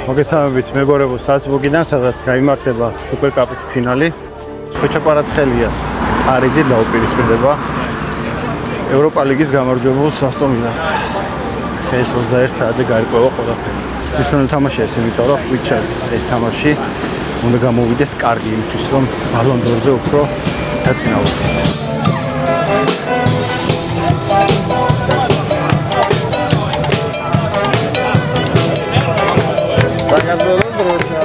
მოგესალმებით მეგობრებო, სალცბურგიდან, სადაც გაიმართება სუპერკაპის ფინალი. ხოჭა კვარაცხელიას პარიზი დაუპირისპირდება ევროპა ლიგის გამარჯვებულს ასტონ ვილას. ეს 21 საათზე გარკვევა ყველაფერი. მნიშვნელოვანი თამაშია ეს, იმიტომ რომ ხვიჩას ეს თამაში უნდა გამოვიდეს კარგი იმისთვის, რომ ბალონ დორზე უფრო დაწინაურდეს. საქართველოს დროშა.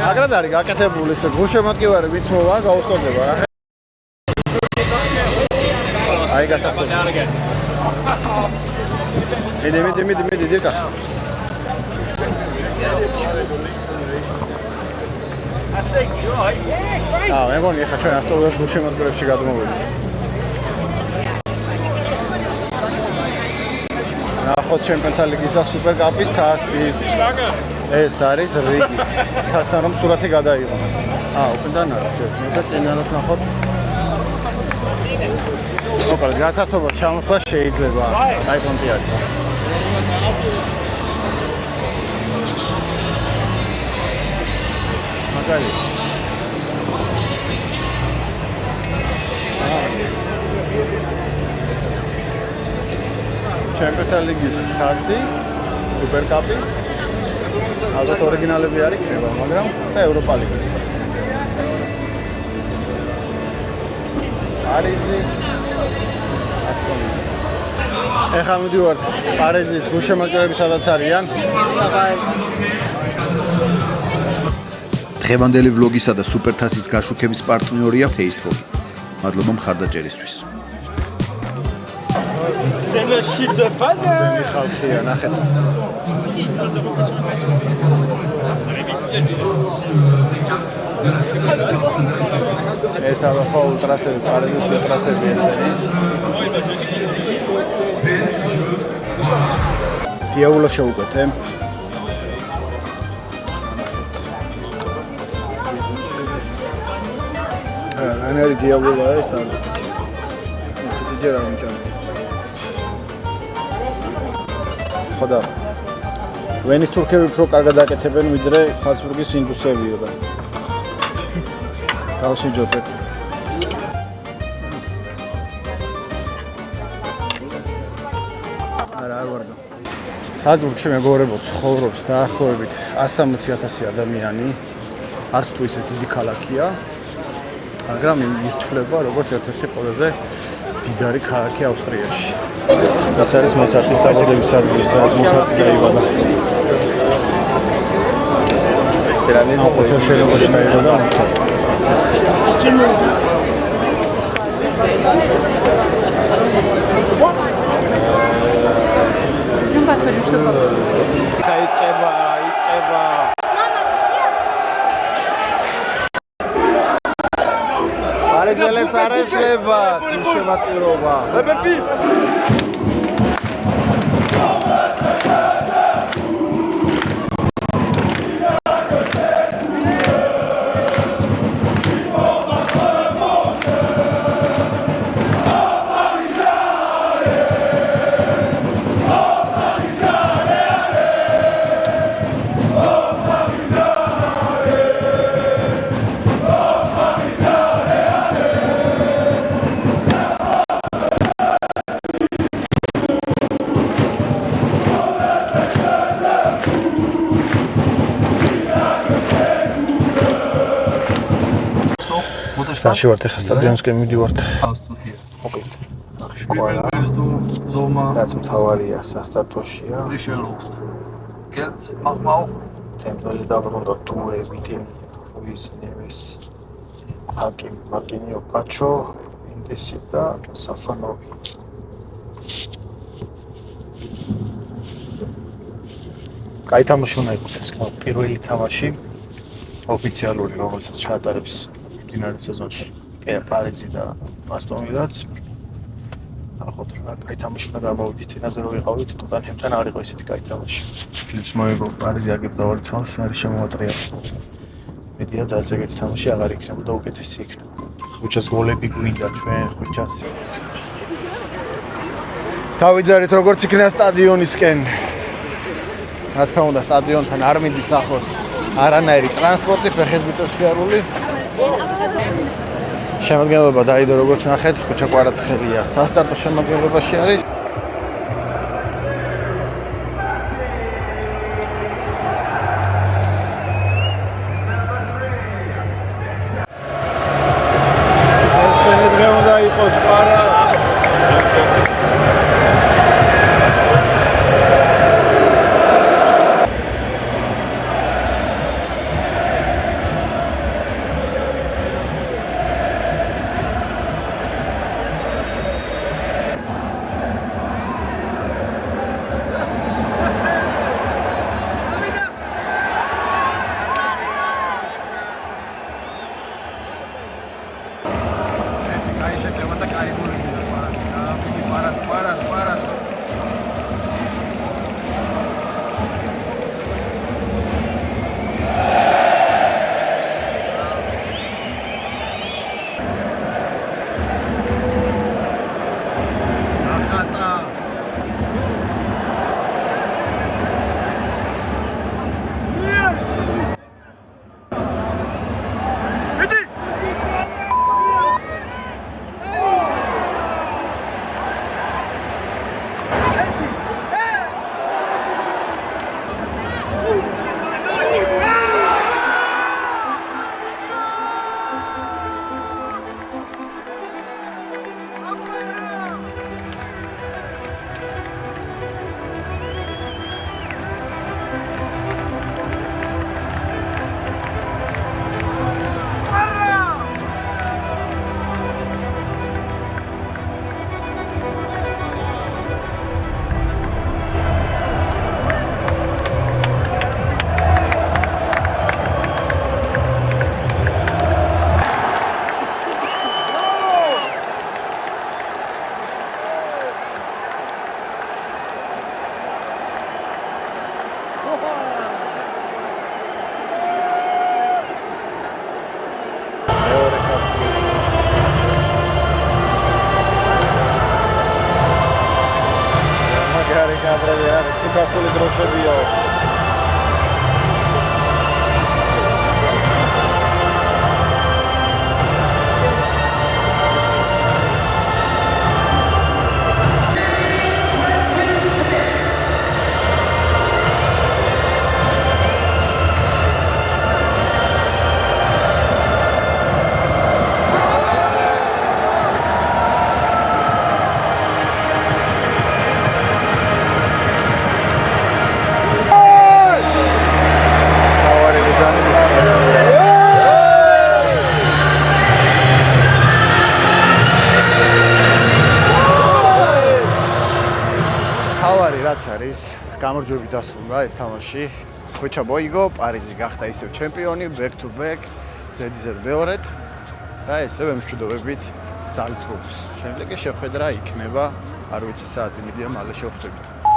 აგრად არის გაკეთებული ეს გულშემატკივარი, ვინც მოვა, გაუსწორდება. აი გასახსოვია. მიდი დირკა. მე მგონი ახლა ჩვენ ასტოვილას გულშემატკივრებში გადმოვიდეთ. ნახოთ ჩემპიონთა ლიგის და სუპერკაპის თასის. ეს არის რიგი. თასთან რომ სურათი გადაიღო. უკიდან არის ეს. მე და წინარად ნახოთ. მოკლედ გასართობად ჩამოსვლა შეიძლება. აი პონტი არის. მაგარი. ჩემპიონთა ლიგის თასი, სუპერკაპის ალბათ ორიგინალები არ იქნება, მაგრამ და ევროპა ლიგის. პარიზი ასტონ ვილა. ეხლა მივდივართ პარიზის გულშემატკივრები სადაც არიან. დღევანდელი ვლოგისა და სუპერთასის გაშუქების პარტნიორია Tasteful. მადლობა მხარდაჭერისთვის. დენი ხალხია, ნახეთ. ეს ახლა ულტრასები, პარიზის ულტრასები ესენი. დიაულო შეუკვეთე. ანარი დიაულოა ეს არის. ისეთი ჯერ არ მომჭამდა. ხოდა ვენის თურქები უფრო კარგად აკეთებენ ვიდრე სალცბურგის ინგლისებიო და გავსიჯოთ ერთ. არ ვარგა. სალცბურგში მეგობრებო ცხოვრობს დაახლოებით 160,000 ადამიანი. არც თუ ისე დიდი ქალაქია, მაგრამ ითვლება როგორც ერთ-ერთი ყველაზე დიდარი ქალაქი ავსტრიაში. ეს არის მოცარტის დაბადების ადგილი, სადაც მოცარტი დაიბადა. შენობაში დაიბადა მოცარტი. იწყება. პარიზელებს არ ეშლება გულშემატკივრობა. Staši vart ეხა სტადიონსკენ მივდივართ. მოკლედ. შკოლა. რაც მთავარია სასტარტოშია. Geld, mach mal auf. ტემპელი დაბრუნდა ტუე ვიტინ ლუის ნევეს. ჰაკიმ მარკინიო პაჩო, ინდესი და საფანოვი. კაი თამაში უნდა იყოს ეს პირველი თამაში ოფიციალური, რომელსაც ჩაატარებს მდინარე სეზონში პარიზი და ასტონ ვილაც. ნახოთ, კაი თამაში უნდა გამოვიდეს წინაზე რომ ვიყავით, ტოტენჰემთან არ იყო ისეთი კაი თამაში. წლის მოიგო პარიზი აგებდა 2-0, არის შემოატრია. მედია ძალზე ეგეთი თამაში აღარ იქნებოდა უკეთესი იქნება. ხუჩას გოლები გვინდა ჩვენ ხუჩას. დავიძარით როგორც იქნება სტადიონისკენ. რა თქმა უნდა სტადიონთან არ მინდის ახლოს არანაირი ტრანსპორტი, ფეხით მიწევს სიარული. შემადგენლობა დაიდო როგორც ნახეთ, ხუჩა კვარაცხელია სასტარტო შემადგენლობაში არის. ქართული დროშებია. რაც არის გამარჯვებით დასრულდა ეს თამაში. ხუჩა მოიგო, პარიზი გახდა ისევ ჩემპიონი, back to back, ზედიზედ მეორედ და ესევ ემშვიდობებით ზალცბურგს. შემდეგ შეხვედრა იქნება, არ ვიცი საათი მიდია, მალე შევხვდებით.